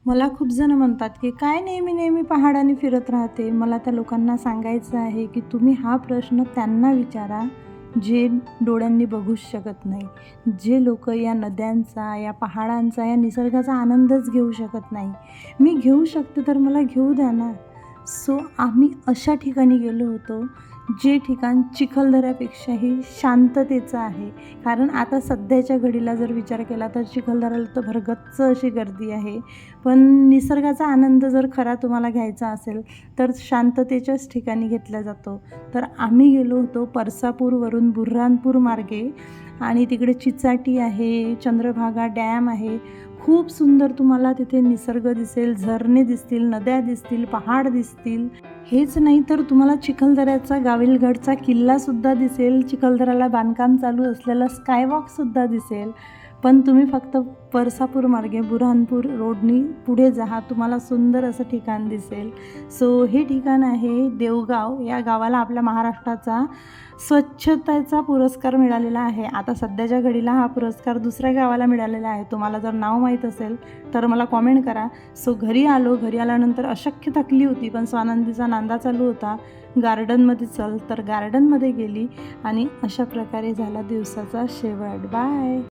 मला खूप जण म्हणतात, की "काय नेहमी-नेहमी पहाडांनी फिरत राहते?" मला त्या लोकांना सांगायचं आहे, की तुम्ही हा प्रश्न त्यांना विचारा, जे डोळ्यांनी बघूच शकत नाही. जे लोकं या नद्यांचा, या पहाडांचा, या निसर्गाचा आनंदच घेऊ शकत नाही. मी घेऊ शकते तर मला घेऊ द्या ना. सो आम्ही अशा ठिकाणी गेलो होतो, जे ठिकाण चिखलदऱ्यापेक्षाही शांततेचं आहे. कारण आता सध्याच्या घडीला जर विचार केला तर चिखलदऱ्याला तर भरगच्च अशी गर्दी आहे. पण निसर्गाचा आनंद जर खरा तुम्हाला घ्यायचा असेल तर शांततेच्याच ठिकाणी घेतला जातो. तर आम्ही गेलो होतो परसापूरवरून बुऱ्हाणपूर मार्गे आणि तिकडे चिचाटी आहे, चंद्रभागा डॅम आहे. खूप सुंदर तुम्हाला तिथे निसर्ग दिसेल, झरणे दिसतील, नद्या दिसतील, पहाड दिसतील. हेच नाही तर तुम्हाला चिखलदऱ्याचा गाविलगडचा किल्लासुद्धा दिसेल, चिखलदऱ्याला बांधकाम चालू असलेला स्कायवॉकसुद्धा दिसेल. पण तुम्ही फक्त परसापूर मार्गे बुऱ्हाणपूर रोडनी पुढे जा, तुम्हाला सुंदर असं ठिकाण दिसेल. सो हे ठिकाण आहे देवगाव. या गावाला आपल्या महाराष्ट्राचा स्वच्छतेचा पुरस्कार मिळालेला आहे. आता सध्याच्या घडीला हा पुरस्कार दुसऱ्या गावाला मिळालेला आहे. तुम्हाला जर नाव माहीत असेल तर मला कॉमेंट करा. सो घरी आलो. घरी आल्यानंतर अशक्य थकली होती, पण स्वानंदीचा नांदा चालू होता. गार्डनमध्ये चल, तर गार्डनमध्ये गेली आणि अशा प्रकारे झाला दिवसाचा शेवट. बाय.